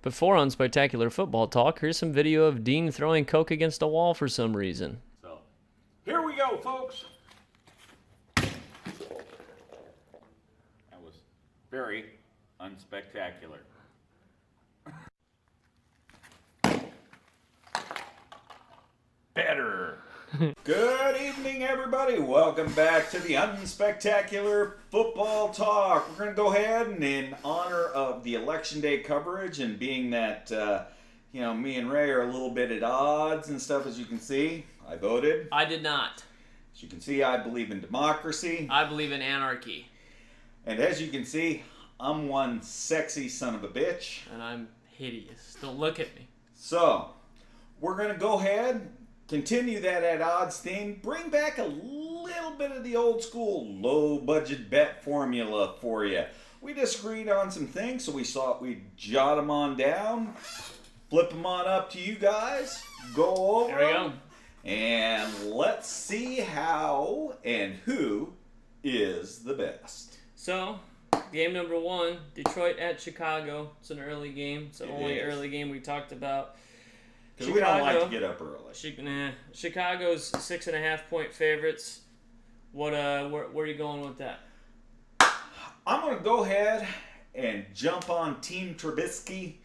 Before on Spectacular Football Talk, here's some video of Dean throwing Coke against a wall for some reason. So, here we go, folks. That was very unspectacular. Better. Good evening, everybody. Welcome back to the Unspectacular Football Talk. We're going to go ahead and in honor of the Election Day coverage and being that, me and Ray are a little bit at odds and stuff, as you can see, I voted. I did not. As you can see, I believe in democracy. I believe in anarchy. And as you can see, I'm one sexy son of a bitch. And I'm hideous. Don't look at me. So, we're going to go ahead, continue that at odds theme, bring back a little bit of the old school low budget bet formula for you. We disagreed on some things, so we thought we'd jot them on down, flip them on up to you guys, go over There we go. them, and let's see how and who is the best. So, game number 1, Detroit at Chicago. It's an early game. It's the only early game we talked about. Because we don't like to get up early. Chicago's 6.5-point favorites. Where are you going with that? I'm going to go ahead and jump on Team Trubisky.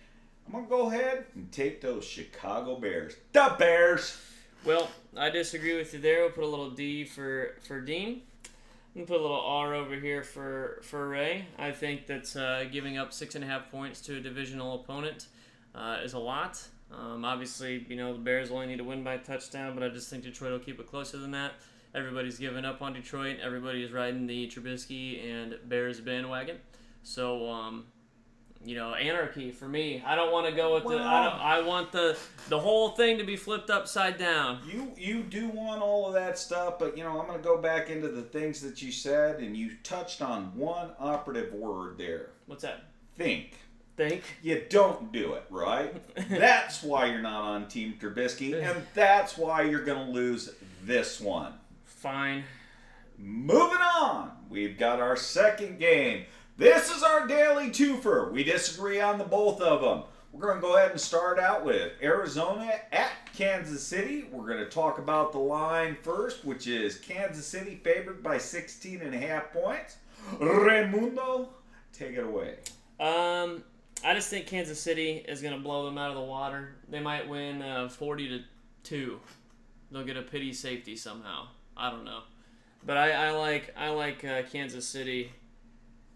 I'm going to go ahead and take those Chicago Bears. The Bears! Well, I disagree with you there. We'll put a little D for Dean. I'm going to put a little R over here for Ray. I think that giving up 6.5 points to a divisional opponent is a lot. Obviously, the Bears only need to win by a touchdown, but I just think Detroit will keep it closer than that. Everybody's given up on Detroit. Everybody is riding the Trubisky and Bears bandwagon. So, anarchy for me. I don't want to go with I want the whole thing to be flipped upside down. You do want all of that stuff, but I'm going to go back into the things that you said, and you touched on one operative word there. What's that? Think. Think? You don't do it, right? That's why you're not on Team Trubisky, and that's why you're going to lose this one. Fine. Moving on, we've got our second game. This is our daily twofer. We disagree on the both of them. We're going to go ahead and start out with Arizona at Kansas City. We're going to talk about the line first, which is Kansas City favored by 16.5 points. Raimundo, take it away. I just think Kansas City is going to blow them out of the water. They might win 40-2. They'll get a pity safety somehow. I don't know, but I like Kansas City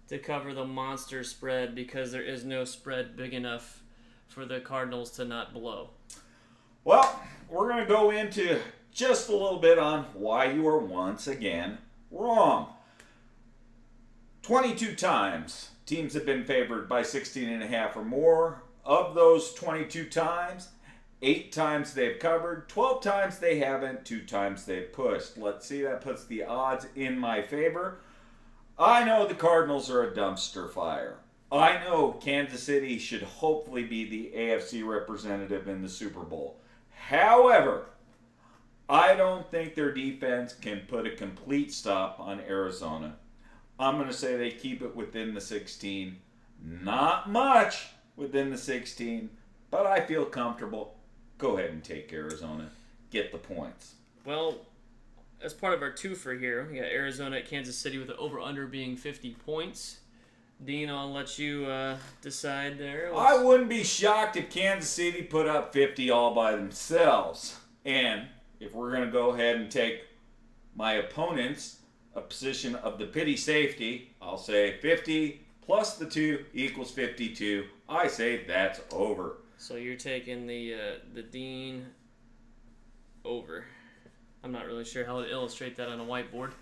to cover the monster spread because there is no spread big enough for the Cardinals to not blow. Well, we're going to go into just a little bit on why you are once again wrong. 22 times teams have been favored by 16.5 or more. Of those 22 times, 8 times they've covered, 12 times they haven't, 2 times they've pushed. Let's see, that puts the odds in my favor. I know the Cardinals are a dumpster fire. I know Kansas City should hopefully be the AFC representative in the Super Bowl. However, I don't think their defense can put a complete stop on Arizona. I'm going to say they keep it within the 16. Not much within the 16, but I feel comfortable. Go ahead and take Arizona. Get the points. Well, as part of our twofer here, we got Arizona at Kansas City with the over-under being 50 points. Dean, I'll let you decide there. I wouldn't be shocked if Kansas City put up 50 all by themselves. And if we're going to go ahead and take my opponents a position of the pity safety, I'll say 50 plus the 2 equals 52. I say that's over. So you're taking the Dean over. I'm not really sure how to illustrate that on a whiteboard.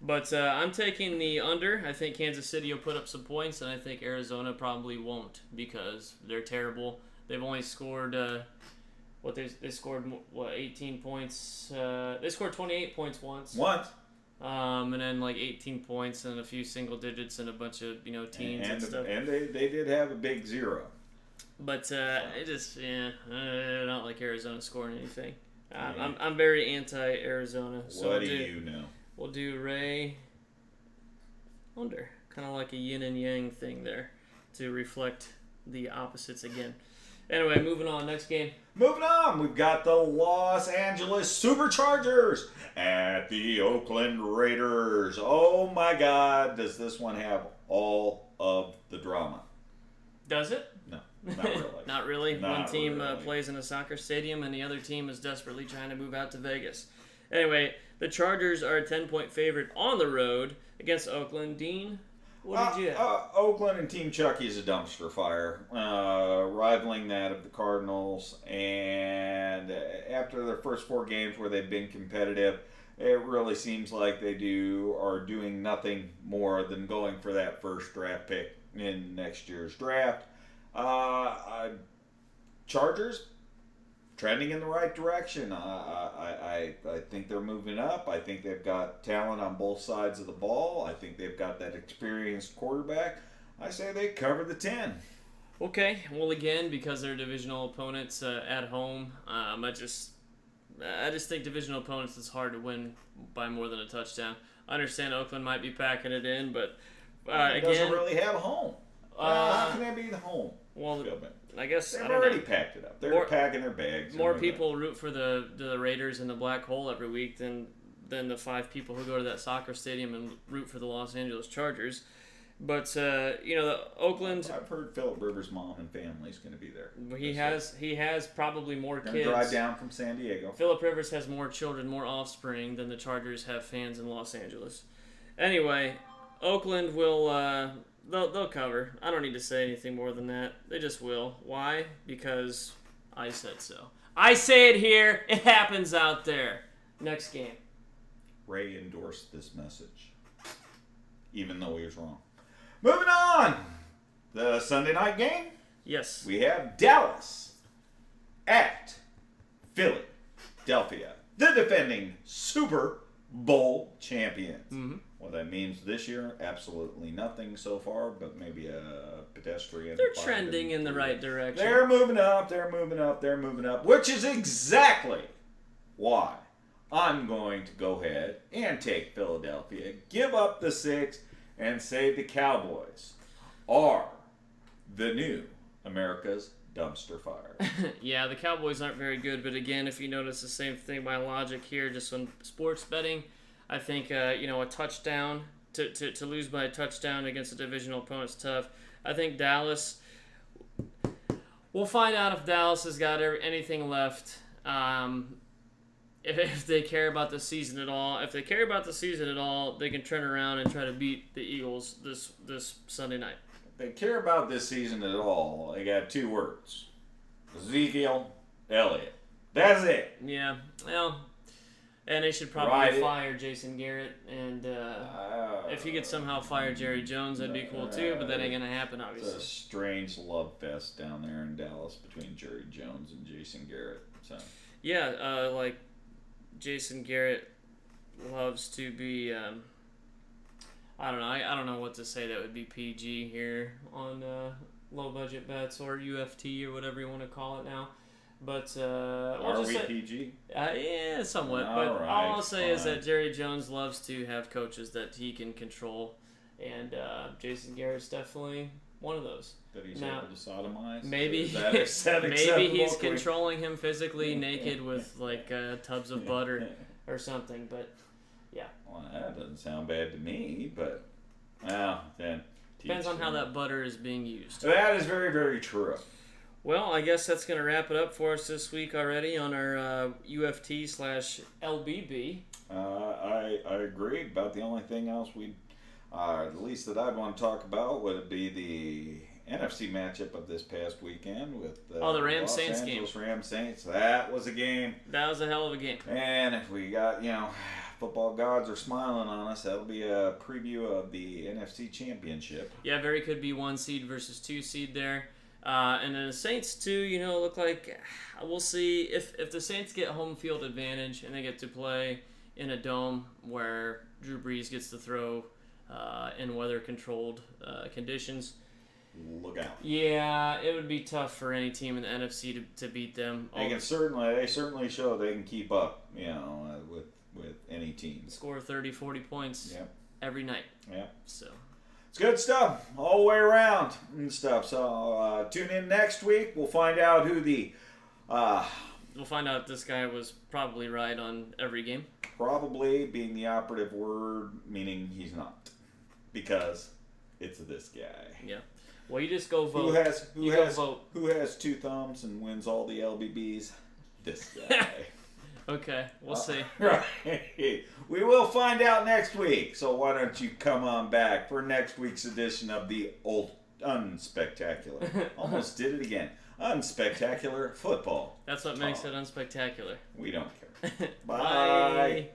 But I'm taking the under. I think Kansas City will put up some points, and I think Arizona probably won't because they're terrible. They've only scored, they scored, 18 points? They scored 28 points once. And then 18 points and a few single digits and a bunch of teens and stuff. And they did have a big 0. But I don't like Arizona scoring anything. I'm very anti-Arizona. So what do you know? We'll do Ray under, kind of like a yin and yang thing there, to reflect the opposites again. Anyway, moving on. Next game. Moving on, we've got the Los Angeles Superchargers at the Oakland Raiders. Oh my God, does this one have all of the drama? Does it? No, not really. Not really. Not One team really. plays in a soccer stadium, and the other team is desperately trying to move out to Vegas. Anyway, the Chargers are a 10-point favorite on the road against Oakland. Dean, what did you have? Oakland and Team Chucky is a dumpster fire, rivaling that of the Cardinals. And after their first 4 games where they've been competitive, it really seems like they are doing nothing more than going for that first draft pick in next year's draft. Chargers trending in the right direction. I think they're moving up. I think they've got talent on both sides of the ball. I think they've got that experienced quarterback. I say they cover the 10. Okay, well, again, because they're divisional opponents at home, I just think divisional opponents is hard to win by more than a touchdown. I understand Oakland might be packing it in, but it doesn't really have a home. How can they be the home? Well, I guess they've already packed it up. They're packing their bags. More people root for the Raiders in the black hole every week than the 5 people who go to that soccer stadium and root for the Los Angeles Chargers. But the Oakland. I've heard Philip Rivers' mom and family is going to be there. He has probably more kids. Drive down from San Diego. Philip Rivers has more children, more offspring than the Chargers have fans in Los Angeles. Anyway, Oakland will. They'll cover. I don't need to say anything more than that. They just will. Why? Because I said so. I say it here. It happens out there. Next game. Ray endorsed this message, even though he was wrong. Moving on. The Sunday night game. Yes. We have Dallas at Philadelphia, the defending Super Bowl champions. Mm-hmm. What that means this year, absolutely nothing so far, but maybe a pedestrian. They're trending in the right direction. They're moving up, which is exactly why I'm going to go ahead and take Philadelphia, give up the 6, and say the Cowboys are the new America's dumpster fire. Yeah, the Cowboys aren't very good, but again, if you notice the same thing by logic here, just on sports betting, I think a touchdown to lose by a touchdown against a divisional opponent's tough. I think Dallas. We'll find out if Dallas has got anything left. If they care about the season at all. If they care about the season at all, they can turn around and try to beat the Eagles this Sunday night. If they care about this season at all, they got 2 words: Ezekiel Elliott. That's it. Yeah. Well. And they should probably fire Jason Garrett, and if you could somehow fire Jerry Jones, that'd be cool too. But that ain't gonna happen, obviously. It's a strange love fest down there in Dallas between Jerry Jones and Jason Garrett. So yeah, like Jason Garrett loves to be. I don't know. I don't know what to say that would be PG here on low budget bets or UFT or whatever you want to call it now. But are we PG? Yeah, somewhat. But all I'll say is that Jerry Jones loves to have coaches that he can control, and Jason Garrett's definitely one of those. That he's able to sodomize? Maybe he's controlling him physically naked with like tubs of butter or something. But yeah. Well, that doesn't sound bad to me. But then depends on how that butter is being used. That is very, very true. Well, I guess that's going to wrap it up for us this week already on our UFT/LBB. I agree. About the only thing else at least that I'd want to talk about would be the NFC matchup of this past weekend with the the Rams-Saints game. Rams-Saints. That was a game. That was a hell of a game. And if we got, football gods are smiling on us, that'll be a preview of the NFC Championship. Yeah, very could be 1 seed versus 2 seed there. And then the Saints, too, look like we'll see if the Saints get home field advantage and they get to play in a dome where Drew Brees gets to throw in weather-controlled conditions. Look out. Yeah, it would be tough for any team in the NFC to beat them. They certainly show they can keep up, with any team. Score 30, 40 points every night. Yep. It's good stuff all the way around and stuff. So tune in next week. We'll find out who the We'll find out if this guy was probably right on every game. probably being the operative word, meaning he's not, because it's this guy. Yeah. Well, you just go vote. Who has 2 thumbs and wins all the LBBs? This guy. Okay, we'll see. Right. We will find out next week. So why don't you come on back for next week's edition of the Old Unspectacular. Almost did it again. Unspectacular football. That's what makes it unspectacular. We don't care. Bye. Bye.